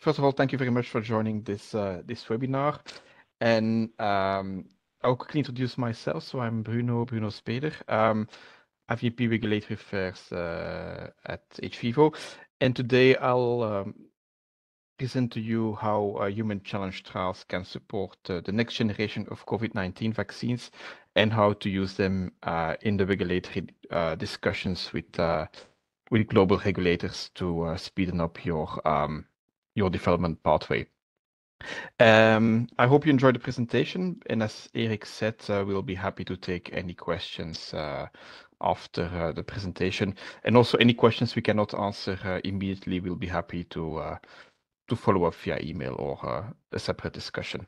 First of all, thank you very much for joining this webinar. And I'll quickly introduce myself. So I'm Bruno Speder, VP Regulatory Affairs at hVivo. And today I'll present to you how human challenge trials can support the next generation of COVID-19 vaccines and how to use them in the regulatory discussions with global regulators to speeden up your development pathway. I hope you enjoyed the presentation, and as Eric said, we'll be happy to take any questions after the presentation, and also any questions we cannot answer immediately, we'll be happy to follow up via email or a separate discussion.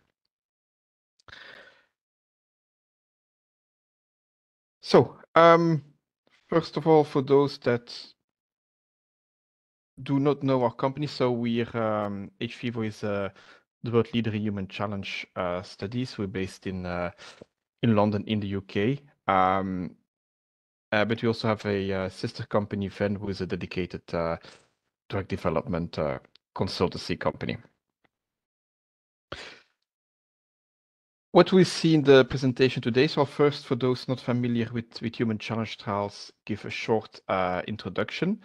So, first of all, for those that do not know our company, so we're hVivo is the world leader in human challenge studies. We're based in London, in the UK, but we also have a sister company, Venn, who is a dedicated drug development consultancy company. What we see in the presentation today, so first, for those not familiar with human challenge trials, give a short introduction.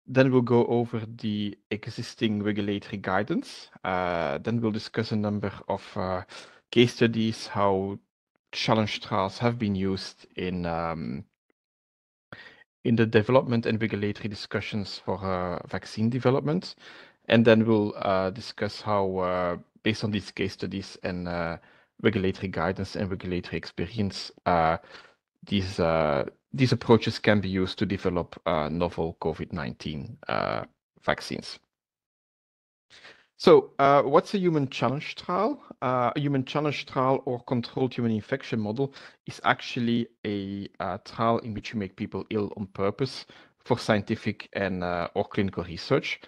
Then we'll go over the existing regulatory guidance. Then we'll discuss a number of case studies, how challenge trials have been used in the development and regulatory discussions for vaccine development. And then we'll discuss how, based on these case studies and regulatory guidance and regulatory experience, these approaches can be used to develop novel COVID-19 vaccines. So what's a human challenge trial? A human challenge trial or controlled human infection model is actually a trial in which you make people ill on purpose for scientific and or clinical research.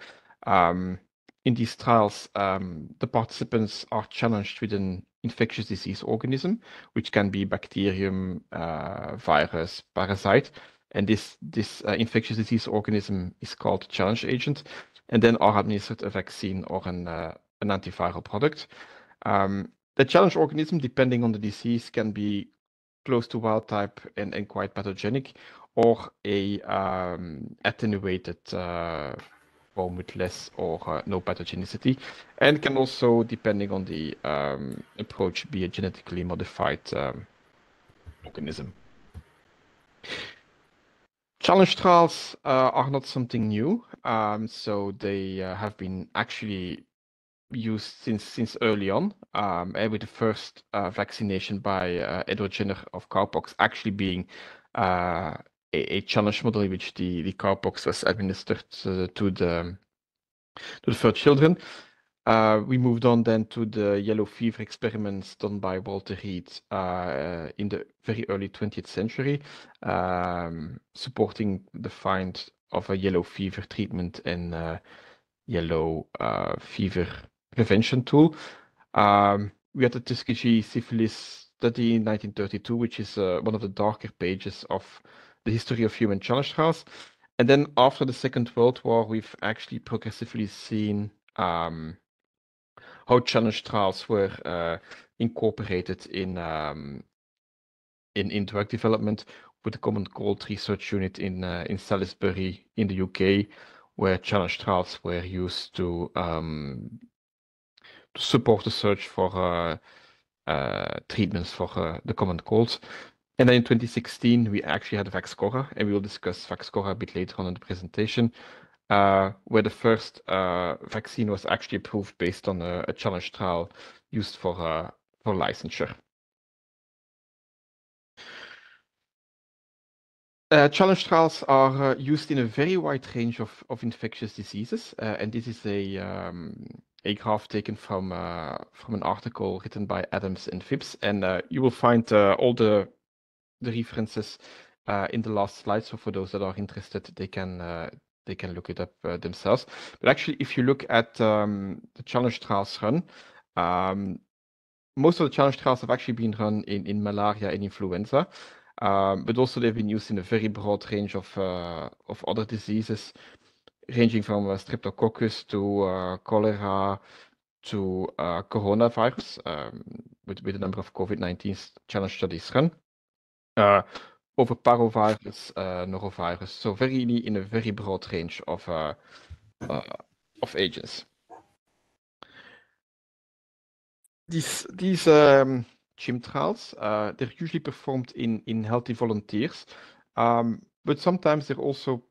In these trials, the participants are challenged with an infectious disease organism, which can be bacterium, virus, parasite. And this infectious disease organism is called a challenge agent, and then are administered a vaccine or an antiviral product. The challenge organism, depending on the disease, can be close to wild type and quite pathogenic, or a attenuated form with less or no pathogenicity, and can also, depending on the approach, be a genetically modified organism. Challenge trials are not something new, so they have been actually used since early on, with the first vaccination by Edward Jenner of cowpox actually being a challenge model in which the cowpox was administered to the first children. We moved on then to the yellow fever experiments done by Walter Reed in the very early 20th century, supporting the find of a yellow fever treatment and yellow fever prevention tool. We had the Tuskegee syphilis study in 1932, which is one of the darker pages of the history of human challenge trials. And then after the Second World War, we've actually progressively seen how challenge trials were incorporated in drug development, with the Common Cold Research Unit in Salisbury in the UK, where challenge trials were used to support the search for treatments for the common colds. And then in 2016, we actually had Vaxchora, and we will discuss Vaxchora a bit later on in the presentation, where the first vaccine was actually approved based on a challenge trial used for licensure. Challenge trials are used in a very wide range of infectious diseases, and this is a graph taken from an article written by Adams and Phipps, and you will find all the references in the last slide. So for those that are interested, they can look it up themselves. But actually, if you look at the challenge trials run, most of the challenge trials have actually been run in malaria and influenza, but also they've been used in a very broad range of other diseases, ranging from streptococcus to cholera to coronavirus, with a number of COVID-19 challenge studies run, over parvovirus, norovirus, so in a very broad range of agents. These CHIM trials, they're usually performed in healthy volunteers, but sometimes they're also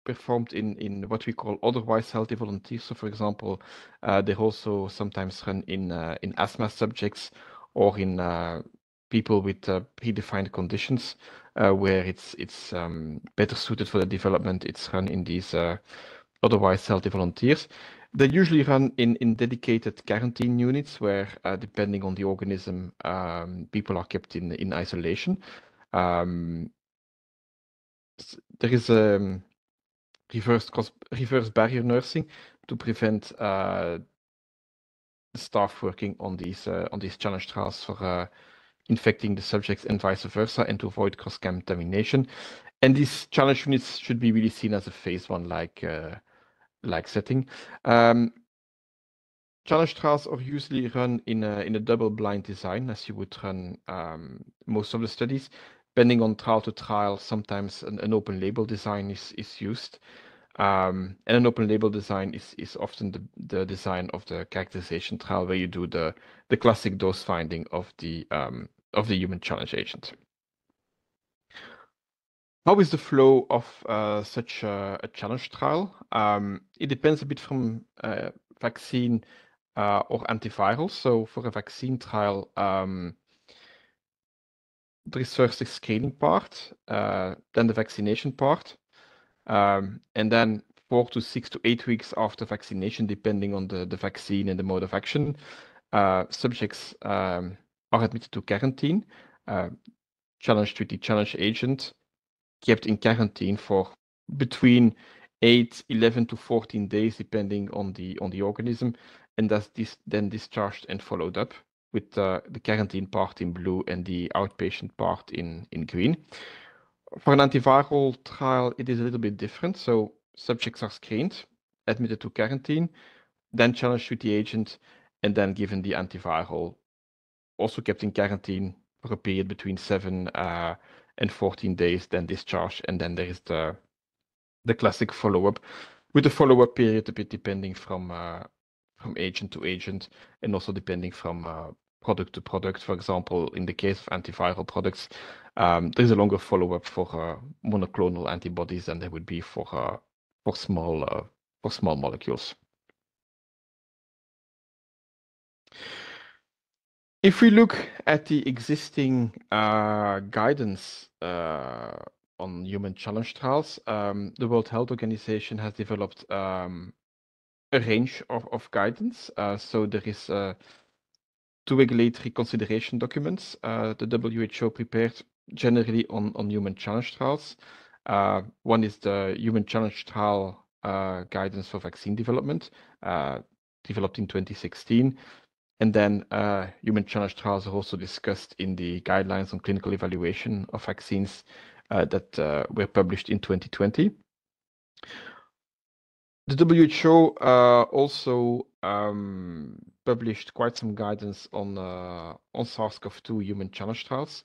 performed in what we call otherwise healthy volunteers. So, for example, they're also sometimes run in asthma subjects or in people with predefined conditions where it's better suited for the development. It's run in these otherwise healthy volunteers. They usually run in dedicated quarantine units where, depending on the organism, people are kept in isolation. There is reverse barrier nursing to prevent the staff working on these challenge trials for infecting the subjects and vice versa, and to avoid cross-contamination. And these challenge units should be really seen as a phase 1 like setting. Challenge trials are usually run in a double-blind design, as you would run most of the studies. Depending on trial to trial, sometimes an open label design is used. And an open label design is often the design of the characterization trial, where you do the classic dose finding of the human challenge agent. How is the flow of such a challenge trial? It depends a bit from vaccine or antiviral. So for a vaccine trial, there is first a screening part, then the vaccination part, and then 4 to 6 to 8 weeks after vaccination, depending on the vaccine and the mode of action, subjects are admitted to quarantine, challenged with the challenge agent, kept in quarantine for between 8, 11 to 14 days, depending on the organism, and that's then discharged and followed up with the quarantine part in blue and the outpatient part in green. For an antiviral trial, it is a little bit different. So subjects are screened, admitted to quarantine, then challenged with the agent, and then given the antiviral, also kept in quarantine for a period between 7 and 14 days, then discharged, and then there is the classic follow-up, with the follow-up period a bit depending from agent to agent, and also depending from product to product. For example, in the case of antiviral products, there's a longer follow-up for monoclonal antibodies than there would be for small molecules. If we look at the existing guidance on human challenge trials, the World Health Organization has developed a range of guidance. So there is 2 regulatory consideration documents the WHO prepared generally on human challenge trials. One is the human challenge trial guidance for vaccine development, developed in 2016. And then human challenge trials are also discussed in the guidelines on clinical evaluation of vaccines that were published in 2020. The WHO also published quite some guidance on SARS-CoV-2 human challenge trials,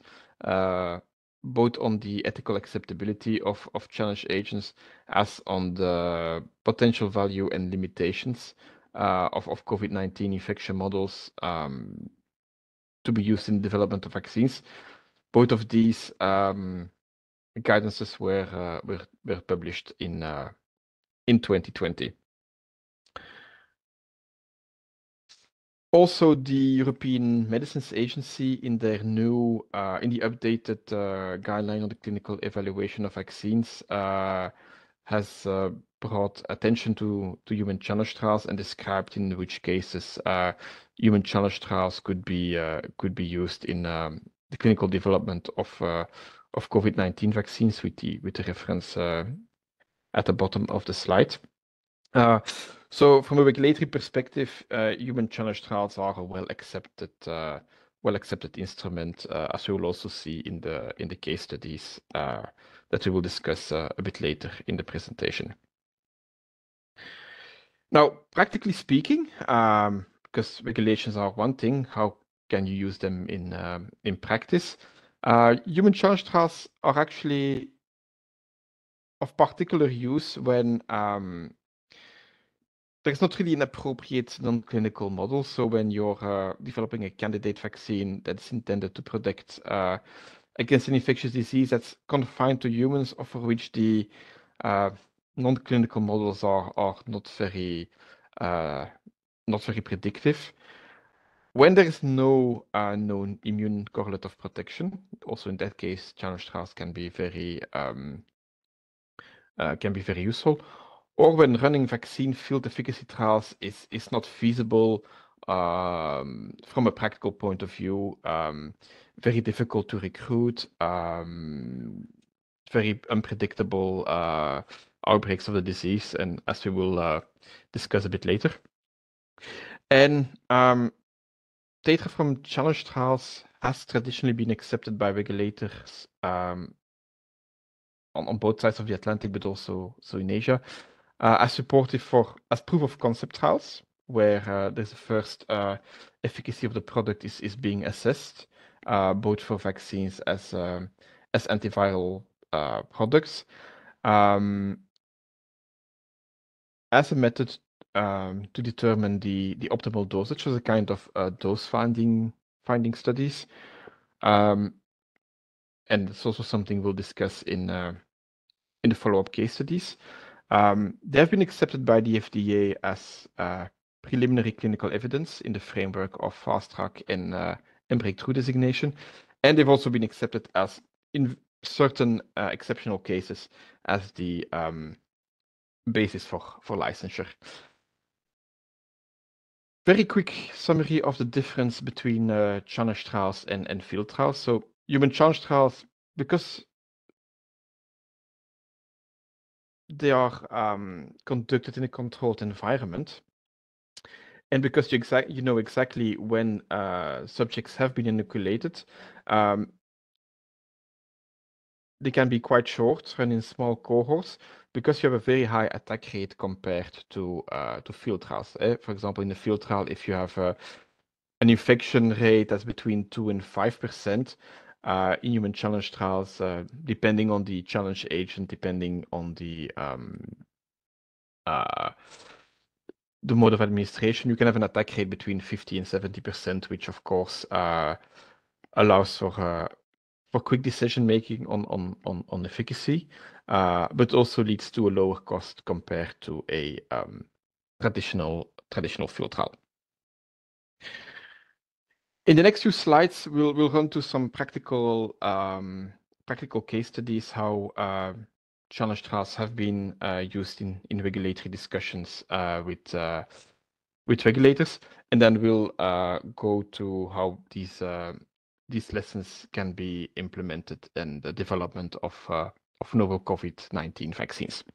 both on the ethical acceptability of challenge agents as on the potential value and limitations of COVID-19 infection models to be used in the development of vaccines. Both of these guidances were published in 2020. Also, the European Medicines Agency, in their new, in the updated guideline on the clinical evaluation of vaccines, has brought attention to human challenge trials and described in which cases human challenge trials could be used in the clinical development of COVID-19 vaccines, with the reference at the bottom of the slide. So from a regulatory perspective, human challenge trials are a well-accepted instrument, as we will also see in the case studies that we will discuss a bit later in the presentation. Now, practically speaking, because regulations are one thing, how can you use them in practice? Human challenge trials are actually of particular use when there's not really an appropriate non-clinical model. So when you're developing a candidate vaccine that's intended to protect against an infectious disease that's confined to humans, or for which the non-clinical models are not very predictive. When there is no known immune correlate of protection, also in that case, challenge trials can be very useful. Or when running vaccine field efficacy trials is not feasible from a practical point of view, very difficult to recruit, very unpredictable outbreaks of the disease, and as we will discuss a bit later. And data from challenge trials has traditionally been accepted by regulators on both sides of the Atlantic, but also in Asia, as supportive as proof of concept trials, where there's the first efficacy of the product is being assessed, both for vaccines as antiviral products, as a method to determine the optimal dosage, as a kind of dose finding studies. And it's also something we'll discuss in the follow-up case studies. They have been accepted by the FDA as preliminary clinical evidence in the framework of fast track and breakthrough designation. And they've also been accepted as, in certain exceptional cases, as the basis for licensure. Very quick summary of the difference between challenge trials and field trials. So human challenge trials, because they are conducted in a controlled environment, and because you know exactly when subjects have been inoculated, they can be quite short, run in small cohorts, because you have a very high attack rate compared to field trials. For example, in a field trial, if you have an infection rate that's between 2 and 5%, in human challenge trials, depending on the challenge agent, depending on the mode of administration, you can have an attack rate between 50 and 70%, which of course allows for quick decision making on efficacy, but also leads to a lower cost compared to a traditional field trial. In the next few slides, we'll run to some practical case studies how challenge trials have been used in regulatory discussions with regulators, and then we'll go to how these lessons can be implemented in the development of novel COVID-19 vaccines.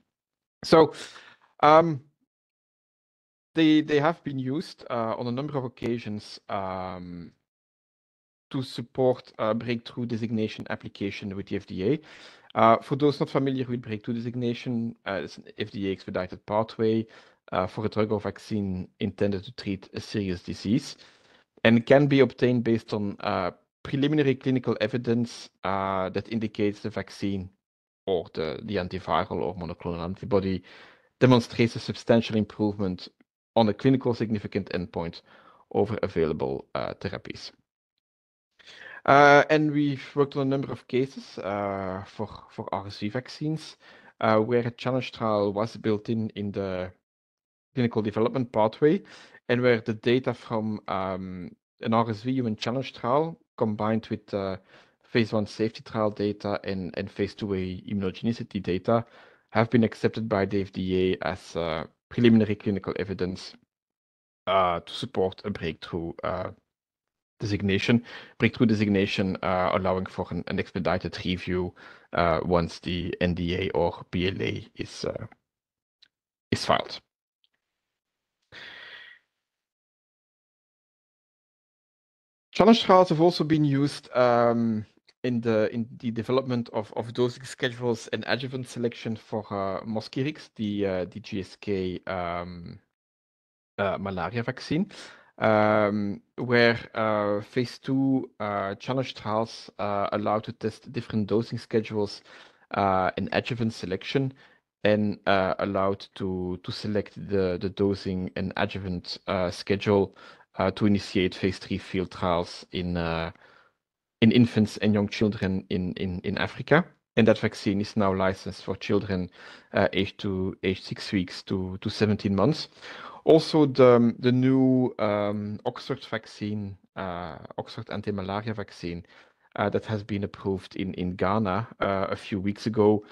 So they have been used on a number of occasions to support breakthrough designation application with the FDA. For those not familiar with breakthrough designation, it's an FDA expedited pathway for a drug or vaccine intended to treat a serious disease, and can be obtained based on preliminary clinical evidence that indicates the vaccine or the antiviral or monoclonal antibody demonstrates a substantial improvement on a clinical significant endpoint over available therapies. And we've worked on a number of cases for RSV vaccines, where a challenge trial was built in the clinical development pathway, and where the data from an RSV human challenge trial combined with phase 1 safety trial data and phase 2A immunogenicity data have been accepted by the FDA as preliminary clinical evidence to support a breakthrough designation. Breakthrough designation allowing for an expedited review once the NDA or BLA is filed. Challenge trials have also been used in the development of dosing schedules and adjuvant selection for Mosquirix, the GSK malaria vaccine, where phase 2 challenge trials allow to test different dosing schedules and adjuvant selection, and allowed to select the dosing and adjuvant schedule to initiate phase 3 field trials in infants and young children in Africa. And that vaccine is now licensed for children aged 6 weeks to 17 months. Also, the new Oxford vaccine, Oxford anti-malaria vaccine, that has been approved in Ghana a few weeks ago,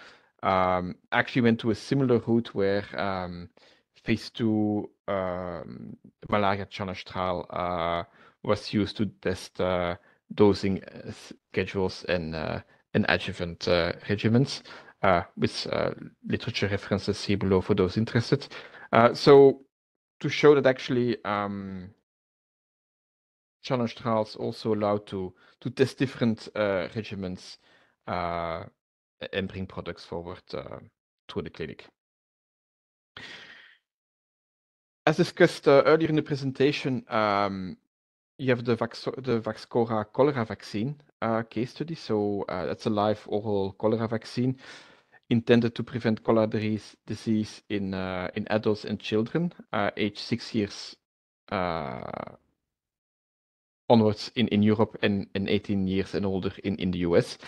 actually went to a similar route where phase 2 malaria challenge trial was used to test dosing schedules and adjuvant regimens, with literature references here below for those interested. So to show that actually challenge trials also allow to test different regimens and bring products forward to the clinic. As discussed earlier in the presentation, you have the Vaxchora cholera vaccine case study. So that's a live oral cholera vaccine intended to prevent cholera disease in adults and children aged 6 years onwards in Europe, and 18 years and older in the US.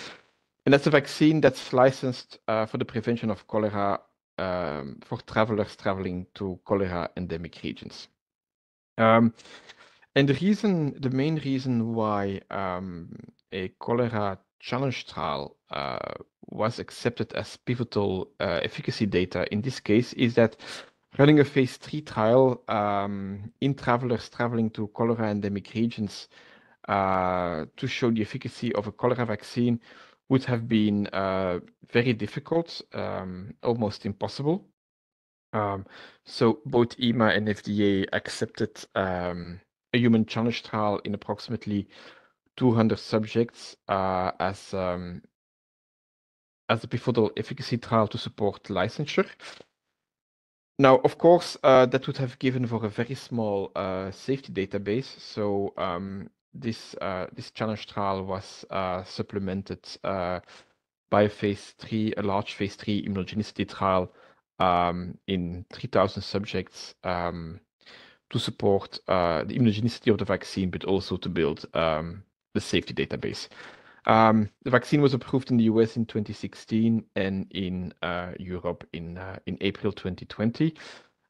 And that's a vaccine that's licensed for the prevention of cholera for travelers traveling to cholera endemic regions. And the main reason why a cholera challenge trial was accepted as pivotal efficacy data in this case is that running a phase 3 trial in travelers traveling to cholera endemic regions to show the efficacy of a cholera vaccine would have been very difficult, almost impossible. So both EMA and FDA accepted a human challenge trial in approximately 200 subjects as a pivotal efficacy trial to support licensure. Now, of course, that would have given for a very small safety database. So this challenge trial was supplemented by a large phase 3 immunogenicity trial in 3,000 subjects to support the immunogenicity of the vaccine, but also to build the safety database. The vaccine was approved in the US in 2016 and in Europe in April 2020.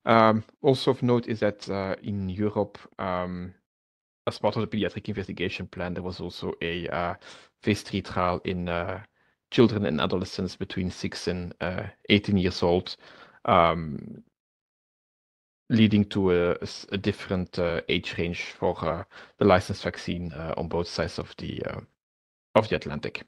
Also of note is that in Europe, as part of the pediatric investigation plan, there was also a phase 3 trial in children and adolescents between 6 and 18 years old, leading to a different age range for the licensed vaccine on both sides of the Atlantic.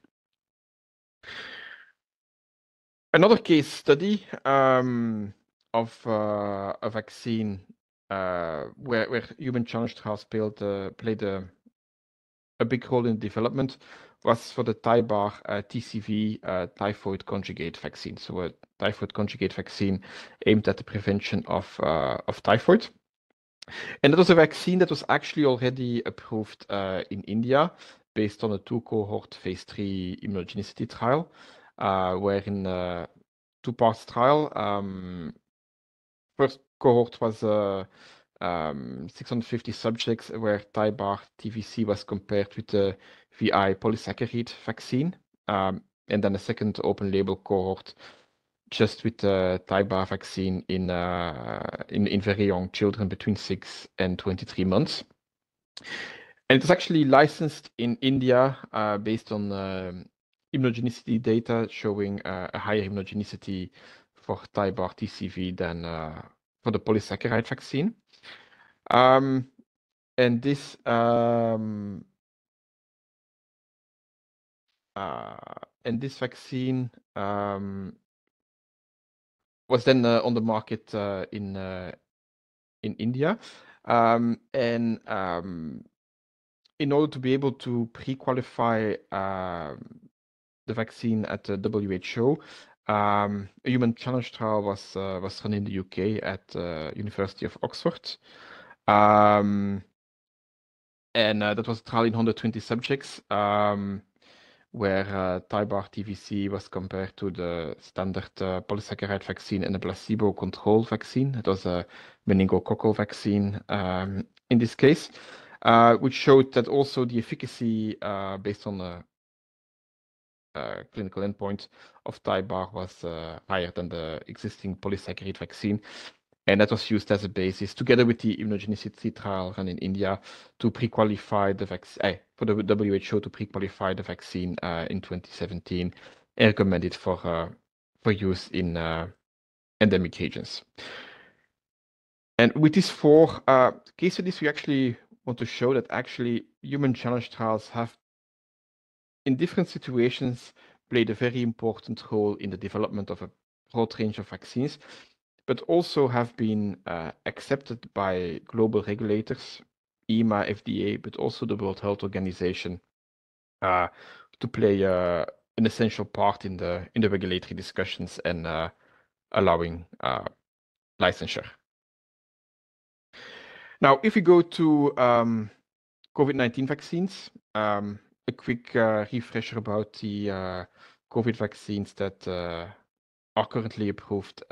Another case study of a vaccine where human challenge trials played a big role in development was for the Tyvar TCV typhoid conjugate vaccine. So a typhoid conjugate vaccine aimed at the prevention of typhoid. And that was a vaccine that was actually already approved in India based on a 2-cohort phase 3 immunogenicity trial, where in 2-part trial, first cohort was 650 subjects where Tyvar TVC was compared with the VI polysaccharide vaccine, and then a second open label cohort just with the Tyvar vaccine in very young children between 6 and 23 months. And it was actually licensed in India based on immunogenicity data showing a higher immunogenicity for Tyvar TCV than for the polysaccharide vaccine. And this vaccine was then on the market in India, and in order to be able to pre-qualify the vaccine at the WHO, a human challenge trial was run in the UK at University of Oxford. And that was a trial in 120 subjects, where Tybar TVC was compared to the standard polysaccharide vaccine and a placebo control vaccine. It was a meningococcal vaccine in this case, which showed that also the efficacy based on the clinical endpoint of Tybar was higher than the existing polysaccharide vaccine. And that was used as a basis, together with the immunogenicity trial run in India, to pre-qualify the vaccine, for the WHO to pre-qualify the vaccine in 2017, and recommend it for use in endemic regions. And with these 4 case studies, we actually want to show that actually human challenge trials have, in different situations, played a very important role in the development of a broad range of vaccines, but also have been accepted by global regulators, EMA, FDA, but also the World Health Organization, to play an essential part in the regulatory discussions and allowing licensure. Now, if we go to COVID-19 vaccines, a quick refresher about the COVID vaccines that are currently approved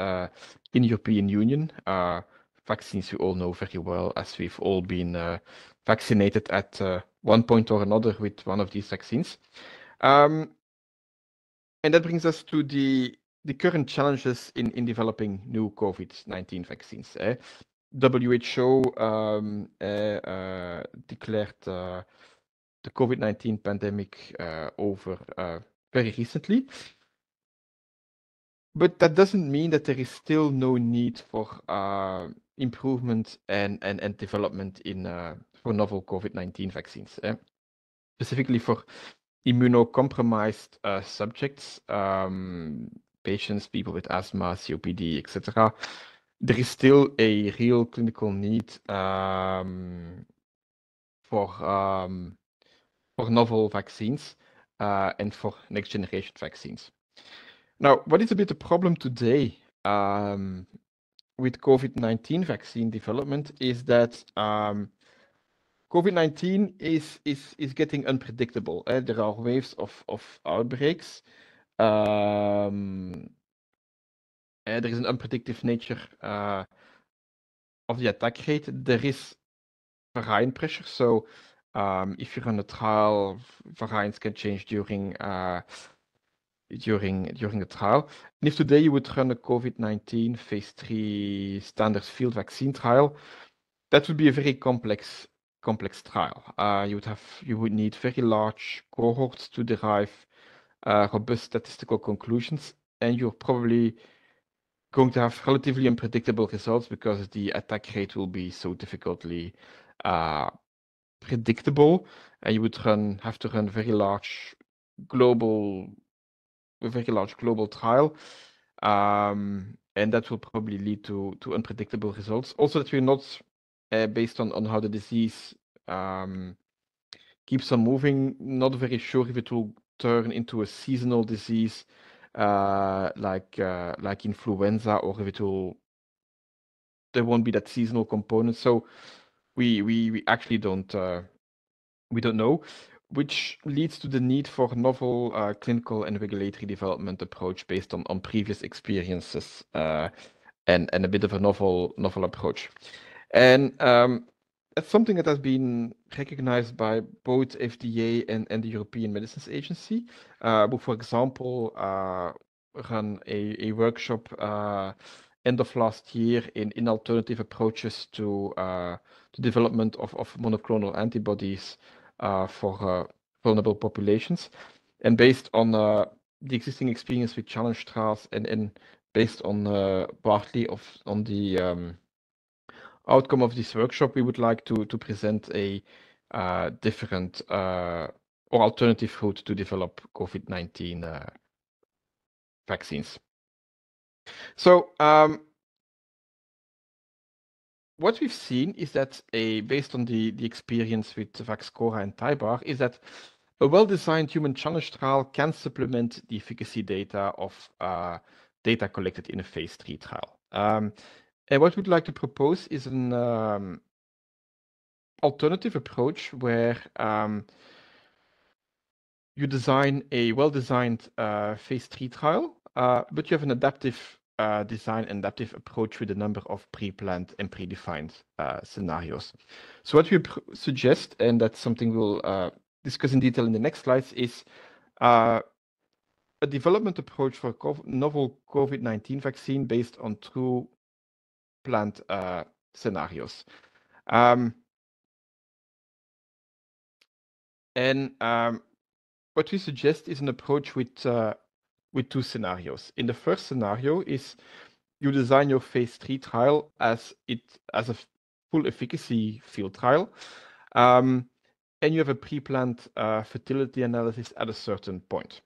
in European Union. Vaccines you all know very well, as we've all been vaccinated at one point or another with one of these vaccines. And that brings us to the current challenges in developing new COVID-19 vaccines. WHO declared the COVID-19 pandemic over very recently. But that doesn't mean that there is still no need for improvement and development in for novel COVID-19 vaccines. Specifically for immunocompromised subjects, patients, people with asthma, COPD, etc. There is still a real clinical need for novel vaccines and for next generation vaccines. Now, what is a bit the problem today with COVID-19 vaccine development is that COVID-19 is getting unpredictable. There are waves of outbreaks. There is an unpredictable nature of the attack rate. There is variant pressure. So if you run a trial, variants can change during the trial. And if today you would run a COVID-19 phase 3 standard field vaccine trial, that would be a very complex trial. You would need very large cohorts to derive robust statistical conclusions, and you're probably going to have relatively unpredictable results because the attack rate will be so difficultly predictable, and you would have to run very large global trial, and that will probably lead to unpredictable results. Also, that we're not based on how the disease keeps on moving, not very sure if it will turn into a seasonal disease like influenza, or if there won't be that seasonal component. So we actually don't know, which leads to the need for novel clinical and regulatory development approach based on previous experiences and a bit of a novel approach. And it's something that has been recognized by both FDA and the European Medicines Agency, who, for example, run a workshop end of last year in alternative approaches to development of monoclonal antibodies for vulnerable populations. And based on the existing experience with challenge trials and based on partly on the outcome of this workshop, we would like to present a different or alternative route to develop COVID-19 vaccines. So what we've seen is that based on the experience with Vaxchora and Tybar, is that a well-designed human challenge trial can supplement the efficacy data of data collected in a phase 3 trial. And what we'd like to propose is an alternative approach where you design a well-designed phase 3 trial, but you have an adaptive design and adaptive approach with a number of pre-planned and predefined scenarios. So what we suggest, and that's something we'll discuss in detail in the next slides, is a development approach for a novel COVID-19 vaccine based on true planned scenarios. What we suggest is an approach with two scenarios. In the first scenario is you design your phase 3 trial as a full efficacy field trial, and you have a pre-planned fertility analysis at a certain point.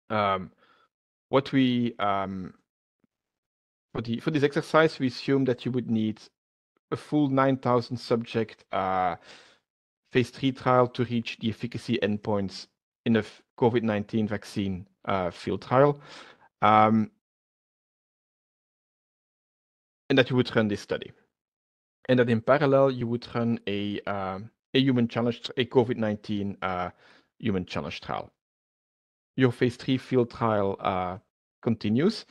For this exercise, we assume that you would need a full 9,000 subject phase 3 trial to reach the efficacy endpoints in a COVID-19 vaccine field trial, and that you would run this study, and that in parallel you would run a human challenge, a COVID-19 human challenge trial. Your phase 3 field trial continues,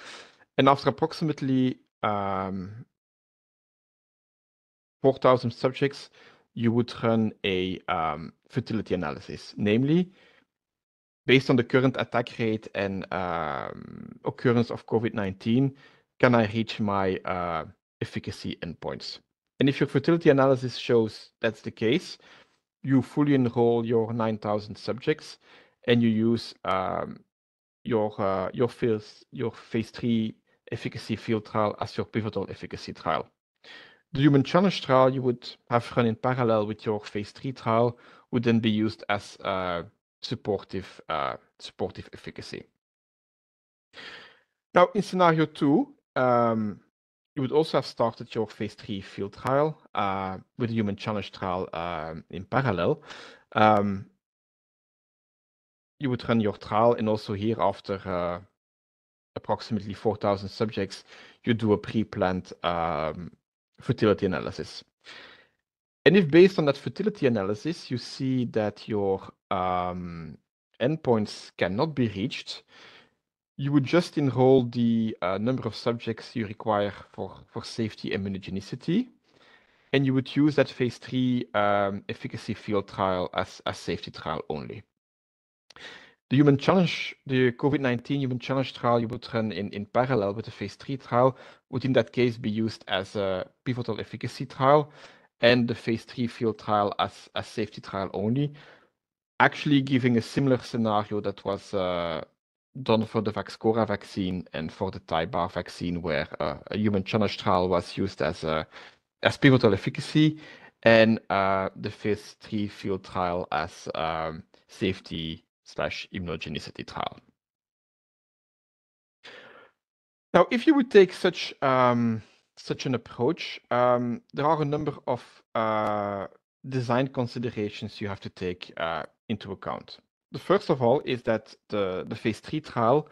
and after approximately 4,000 subjects, you would run a fertility analysis, namely, based on the current attack rate and occurrence of COVID-19, can I reach my efficacy endpoints? And if your fertility analysis shows that's the case, you fully enroll your 9,000 subjects, and you use your phase 3 efficacy field trial as your pivotal efficacy trial. The human challenge trial you would have run in parallel with your phase 3 trial would then be used as supportive efficacy. Now, in scenario 2, you would also have started your phase 3 field trial with the human challenge trial in parallel. You would run your trial, and also here, after approximately 4,000 subjects, you do a pre-planned fertility analysis. And if based on that fertility analysis, you see that your endpoints cannot be reached, you would just enroll the number of subjects you require for safety and immunogenicity, and you would use that phase 3 efficacy field trial as a safety trial only. The human challenge, the COVID-19 human challenge trial you would run in parallel with the phase 3 trial would in that case be used as a pivotal efficacy trial, and the phase 3 field trial as a safety trial only, actually giving a similar scenario that was done for the Vaxchora vaccine and for the Topra vaccine, where a human challenge trial was used as pivotal efficacy, and the phase 3 field trial as safety/immunogenicity trial. Now, if you would take such an approach, there are a number of design considerations you have to take into account. The first of all is that the phase 3 trial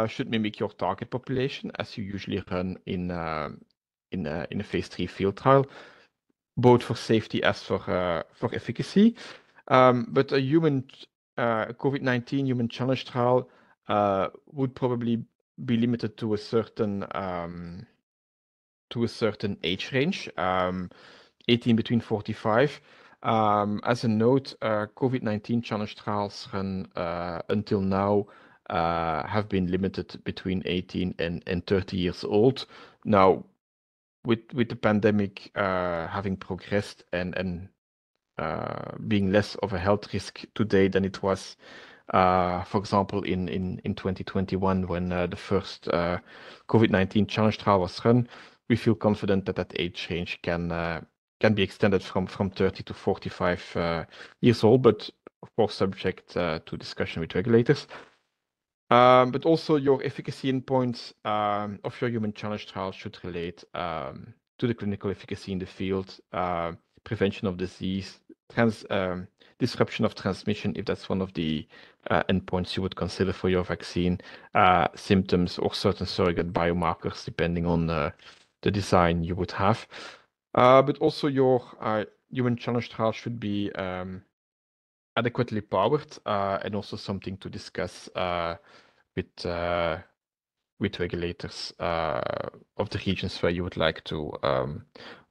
should mimic your target population, as you usually run in a phase 3 field trial, both for safety as for efficacy. But a human COVID-19 human challenge trial would probably be limited to a certain age range, 18 between 45. As a note, COVID-19 challenge trials run until now have been limited between 18 and 30 years old. Now, with the pandemic having progressed and being less of a health risk today than it was, for example, in 2021, when the first COVID-19 challenge trial was run, we feel confident that that age range can be extended from 30 to 45 years old, but of course subject to discussion with regulators. But also your efficacy endpoints of your human challenge trial should relate to the clinical efficacy in the field, prevention of disease, disruption of transmission, if that's one of the endpoints you would consider for your vaccine, symptoms, or certain surrogate biomarkers, depending on the design you would have. But also your human challenge trials should be adequately powered and also something to discuss with regulators of the regions where you would like to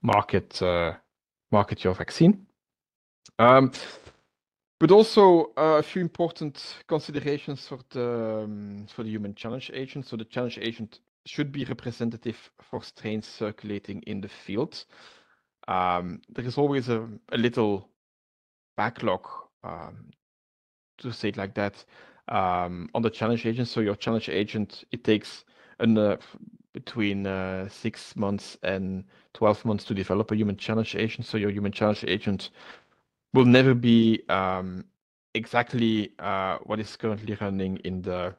market your vaccine. But also a few important considerations for the human challenge agent. So the challenge agent should be representative for strains circulating in the field. There is always a little backlog, to say it like that, on the challenge agent. So your challenge agent, it takes between 6 months and 12 months to develop a human challenge agent. So your human challenge agent will never be exactly what is currently running in the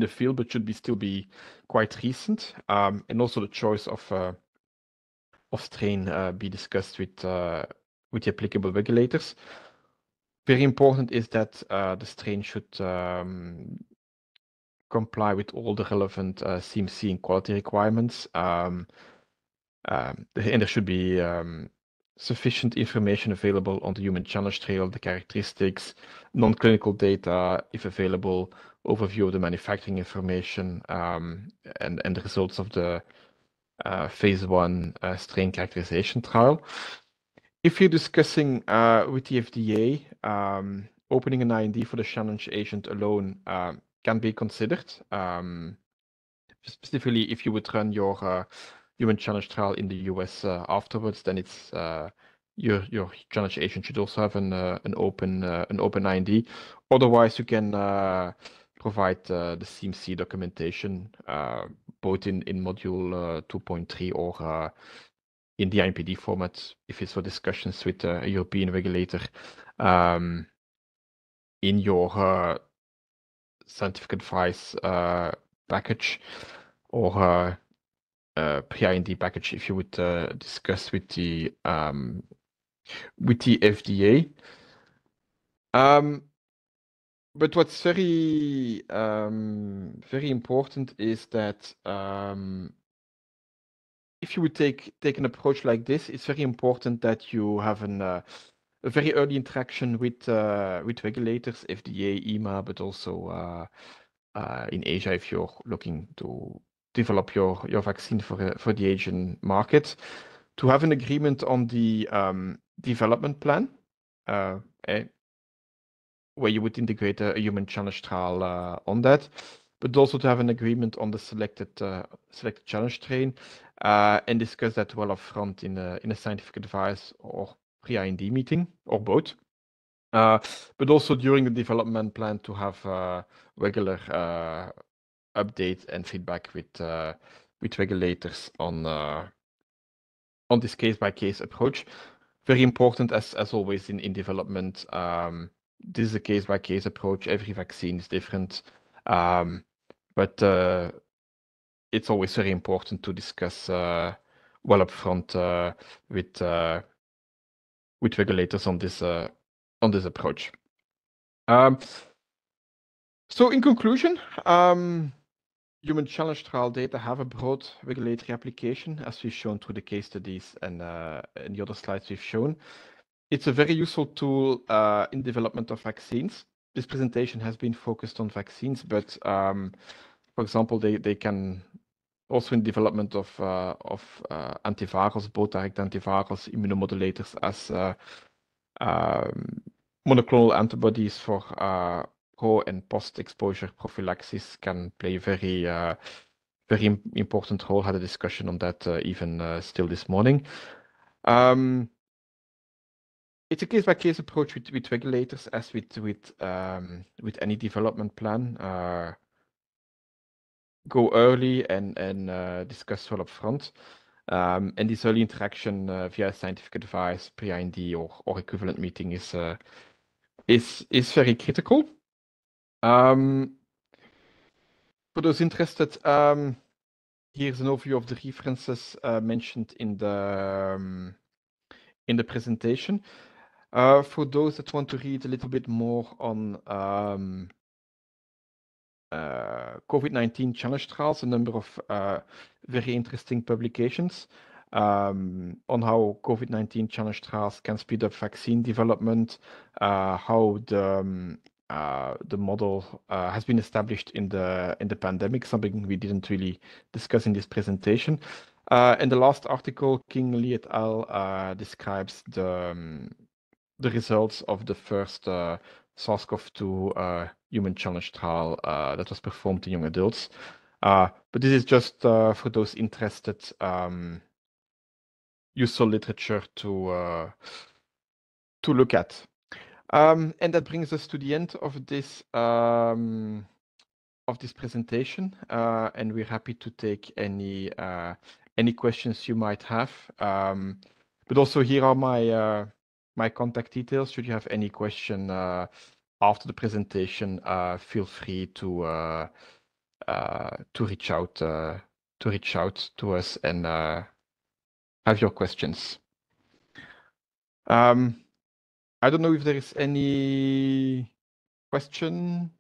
field, but should still be quite recent. And also the choice of strain be discussed with the applicable regulators. Very important is that the strain should comply with all the relevant CMC and quality requirements. And there should be sufficient information available on the human challenge trail, the characteristics, non-clinical data, if available, overview of the manufacturing information, and the results of the phase 1 strain characterization trial. If you're discussing with the FDA, opening an IND for the challenge agent alone can be considered. Specifically, if you would run your human challenge trial in the US afterwards, then it's your challenge agent should also have an open IND. Otherwise, you can provide the CMC documentation both in module 2.3 or in the IMPD format, if it's for discussions with a European regulator, in your scientific advice package or pre-IND package, if you would discuss with the FDA. But what's very important is that if you would take an approach like this, it's very important that you have a very early interaction with regulators, FDA, EMA, but also in Asia, if you're looking to develop your vaccine for the Asian market, to have an agreement on the development plan, where you would integrate a human challenge trial on that, but also to have an agreement on the selected challenge strain, and discuss that well up front in a scientific advice or pre-IND meeting, or both. But also during the development plan to have regular updates and feedback with regulators on this case-by-case approach. Very important, as always in development. This is a case-by-case approach. Every vaccine is different, but it's always very important to discuss well up front with regulators on this approach. So in conclusion, human challenge trial data have a broad regulatory application, as we've shown through the case studies and the other slides we've shown. It's a very useful tool in development of vaccines. This presentation has been focused on vaccines, but for example, they can also in development of antivirals, both direct antivirals, immunomodulators as monoclonal antibodies for pro and post-exposure prophylaxis can play a very important role. Had a discussion on that even still this morning. It's a case-by-case approach with regulators, as with any development plan. Go early and discuss well up front. And this early interaction via scientific advice, pre-IND or equivalent meeting is very critical. For those interested, here's an overview of the references mentioned in the presentation. For those that want to read a little bit more on COVID-19 challenge trials, a number of very interesting publications. on how COVID-19 challenge trials can speed up vaccine development, how the model has been established in the pandemic, something we didn't really discuss in this presentation. And the last article, King Lee et al. Describes the results of the first SARS-CoV-2 human challenge trial that was performed in young adults. But this is just for those interested, useful literature to look at. And that brings us to the end of this presentation, and we're happy to take any questions you might have. But also here are my contact details. Should you have any question after the presentation, feel free to reach out to us and have your questions. I don't know if there is any question.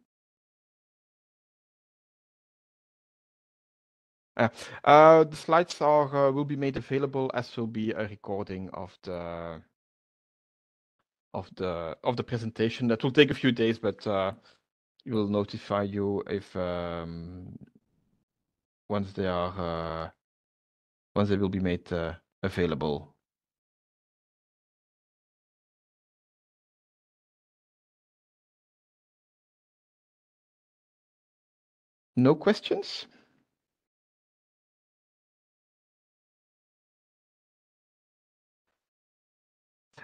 The slides will be made available, as will be a recording of the presentation. That will take a few days, but we will notify you if once they will be made available. No questions?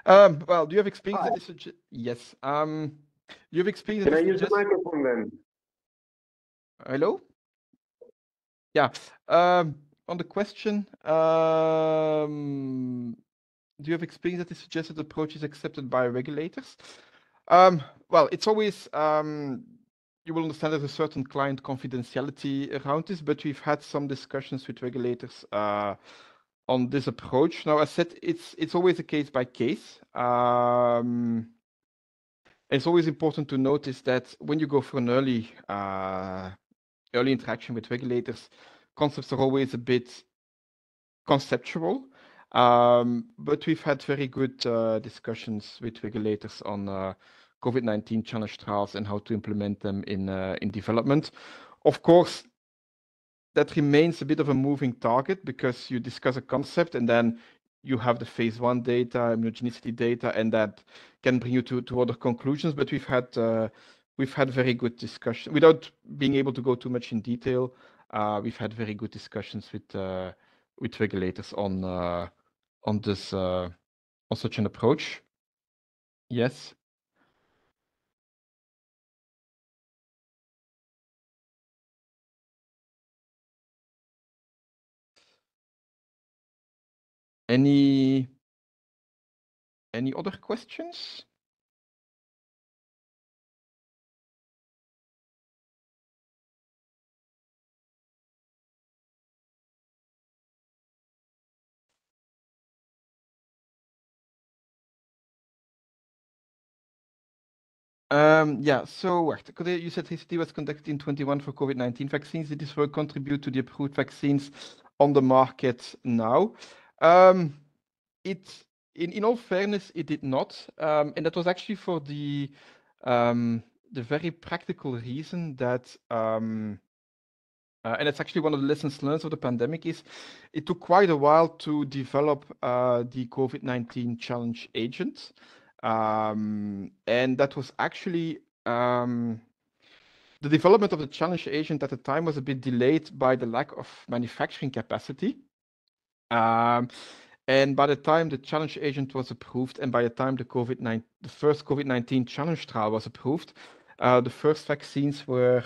Well, do you have experience that this? Yes. Do you have experience? Can I use the microphone then? Hello? Yeah. On the question, do you have experience that the suggested approach is accepted by regulators? Well, it's always, you will understand there's a certain client confidentiality around this, but we've had some discussions with regulators on this approach. Now, as said, it's always a case by case. It's always important to notice that when you go for an early interaction with regulators, concepts are always a bit conceptual. But we've had very good discussions with regulators on COVID-19 challenge trials and how to implement them in development. Of course, that remains a bit of a moving target because you discuss a concept and then you have the phase 1 data, immunogenicity data, and that can bring you to other conclusions. But we've had very good discussion without being able to go too much in detail. We've had very good discussions with regulators on this on such an approach. Yes. Any other questions? Yeah, so you said HCT was conducted in 21 for COVID-19 vaccines. Did this work contribute to the approved vaccines on the market now? In all fairness, it did not. And that was actually for the very practical reason that, and it's actually one of the lessons learned of the pandemic, is it took quite a while to develop the COVID-19 challenge agent. And that was actually the development of the challenge agent at the time was a bit delayed by the lack of manufacturing capacity. And by the time the challenge agent was approved, and by the time the first COVID-19 challenge trial was approved, the first vaccines were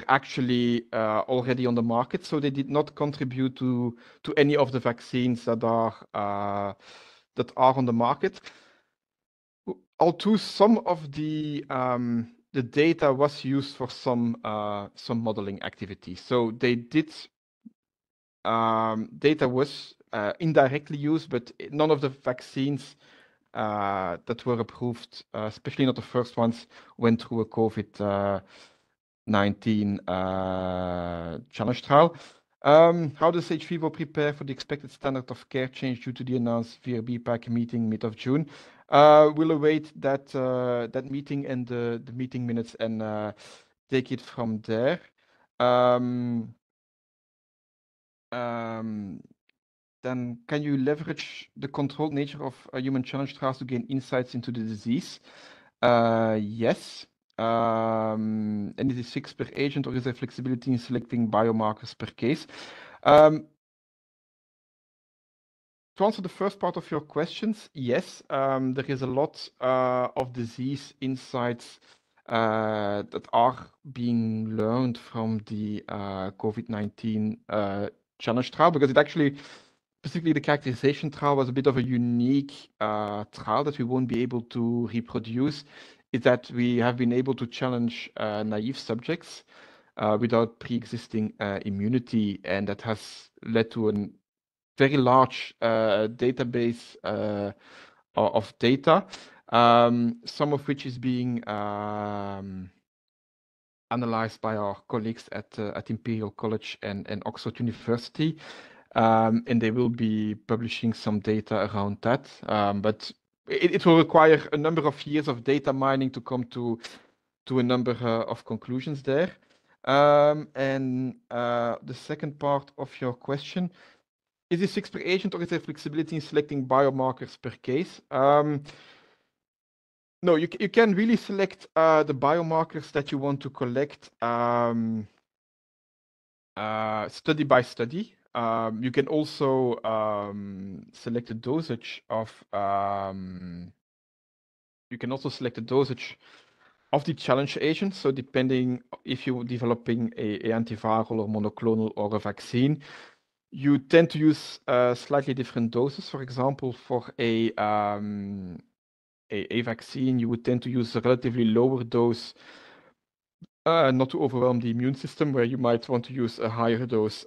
actually already on the market, so they did not contribute to any of the vaccines that are on the market. Although some of the data was used for some modeling activities, so they did. Data was indirectly used, but none of the vaccines that were approved, especially not the first ones, went through a COVID-19 challenge trial. How does hVivo prepare for the expected standard of care change due to the announced VRB pack meeting mid of June? We'll await that meeting and the meeting minutes and take it from there. Then can you leverage the controlled nature of human challenge trials to gain insights into the disease? Yes. And is it fixed per agent or is there flexibility in selecting biomarkers per case? To answer the first part of your questions, yes, there is a lot of disease insights that are being learned from the COVID-19 challenge trial, because it actually, specifically the characterization trial, was a bit of a unique trial that we won't be able to reproduce. Is that we have been able to challenge naive subjects without pre-existing immunity, and that has led to a very large database of data, some of which is being analyzed by our colleagues at Imperial College and Oxford University. And they will be publishing some data around that. But it will require a number of years of data mining to come to a number of conclusions there. And the second part of your question, is this fixed per agent or is there flexibility in selecting biomarkers per case? No, you can really select the biomarkers that you want to collect study by study. You can also select the dosage of the challenge agent. So depending if you're developing a antiviral or monoclonal or a vaccine, you tend to use slightly different doses. For example, for a vaccine, you would tend to use a relatively lower dose, not to overwhelm the immune system, where you might want to use a higher dose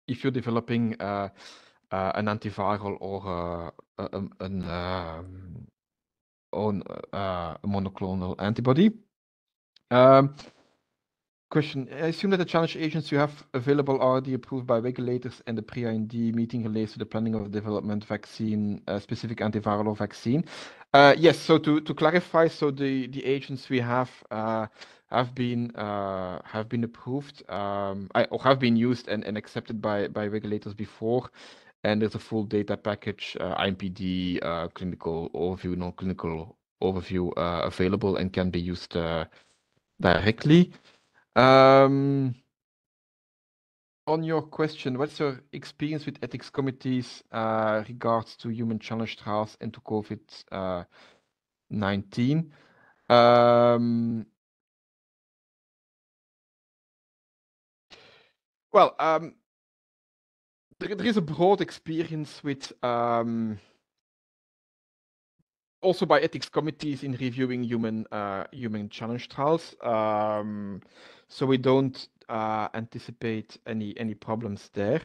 if you're developing an antiviral or a monoclonal antibody. Question, I assume that the challenge agents you have available are already approved by regulators and the pre-IND meeting relates to the planning of development vaccine, specific antiviral or vaccine. Yes, so to clarify, so the agents we have been approved or have been used and accepted by regulators before. And there's a full data package, IMPD, clinical overview, non-clinical overview available and can be used directly. On your question, what's your experience with ethics committees regards to human challenge trials and to COVID-19? Well, there is a broad experience with also by ethics committees in reviewing human challenge trials. So we don't anticipate any problems there.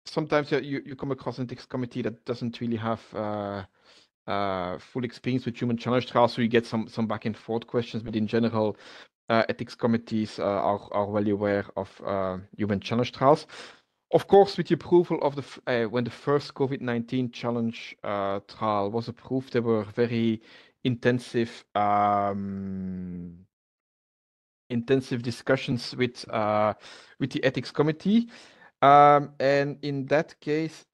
Sometimes you come across an ethics committee that doesn't really have full experience with human challenge trials, so you get some back and forth questions. But in general, ethics committees are well aware of human challenge trials. Of course, with the approval of when the first COVID-19 challenge trial was approved, there were very intensive discussions with the ethics committee, and in that case,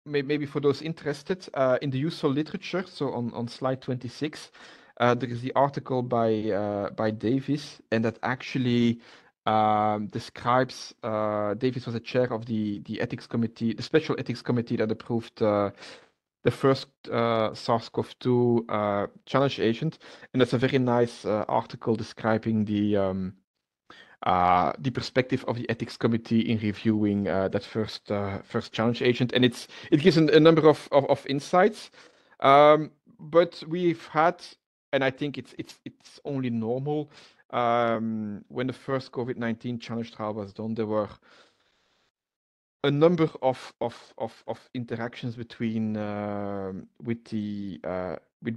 maybe for those interested, in the useful literature, so on slide 26, there is the article by Davis, and that actually describes. Davis was a chair of the ethics committee, the special ethics committee that approved the first SARS-CoV-2 challenge agent, and that's a very nice article describing the perspective of the ethics committee in reviewing that first challenge agent, and it gives a number of insights. But we've had, and I think it's only normal. When the first COVID-19 challenge trial was done, there were a number of interactions between with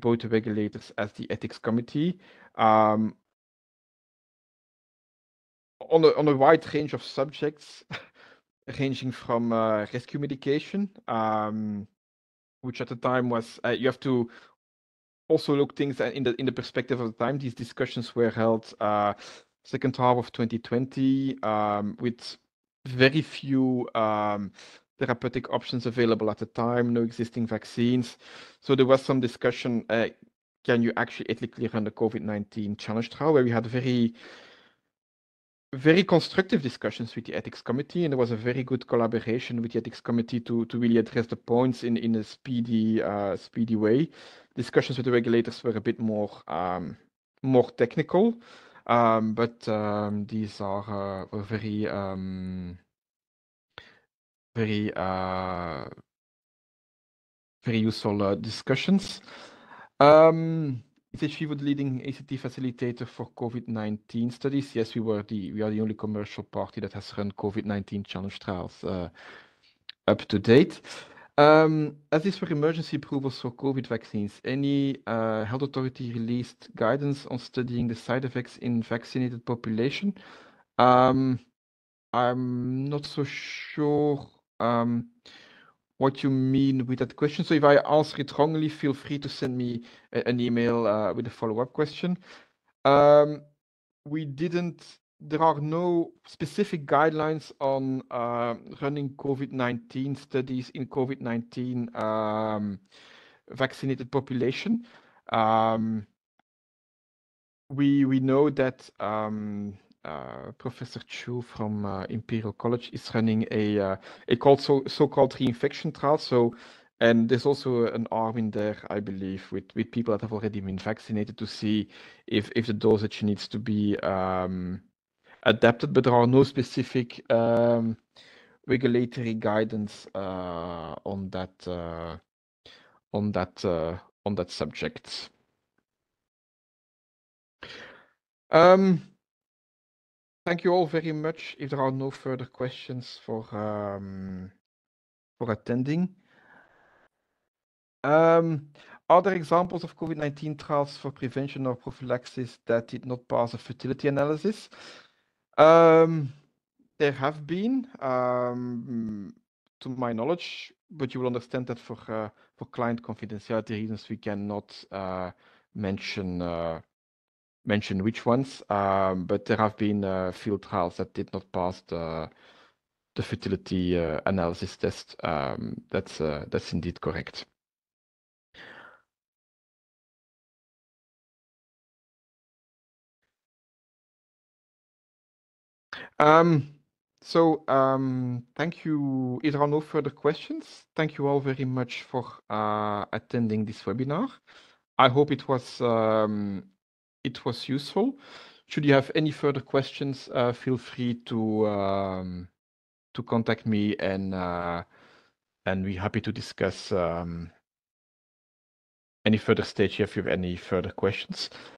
both the regulators as the ethics committee. on a wide range of subjects, ranging from rescue medication, which at the time was you have to also look things in the perspective of the time. These discussions were held second half of 2020 with very few therapeutic options available at the time, no existing vaccines. So there was some discussion, can you actually ethically run the COVID-19 challenge trial, where we had very constructive discussions with the ethics committee, and there was a very good collaboration with the ethics committee to really address the points in a speedy way. Discussions with the regulators were a bit more technical, but these were very useful discussions. Is HV the leading ACT facilitator for COVID-19 studies? Yes, we are the only commercial party that has run COVID-19 challenge trials up to date. As these were emergency approvals for COVID vaccines, any health authority released guidance on studying the side effects in vaccinated population? I'm not so sure what you mean with that question. So if I answer it wrongly, feel free to send me an email with a follow-up question. There are no specific guidelines on running COVID-19 studies in COVID-19 vaccinated population. We know that Professor Chu from Imperial College is running a so-called reinfection trial. So, and there's also an arm in there, I believe, with people that have already been vaccinated to see if the dosage needs to be adapted. But there are no specific regulatory guidance on that subject. Thank you all very much. If there are no further questions for attending. Are there examples of COVID-19 trials for prevention or prophylaxis that did not pass a fertility analysis? There have been, to my knowledge, but you will understand that for client confidentiality reasons, we cannot mention which ones, but there have been field trials that did not pass the fertility analysis test. That's indeed correct. Thank you. If there are no further questions, thank you all very much for attending this webinar. I hope it was useful. Should you have any further questions, feel free to contact me, and we're happy to discuss any further stage if you have any further questions.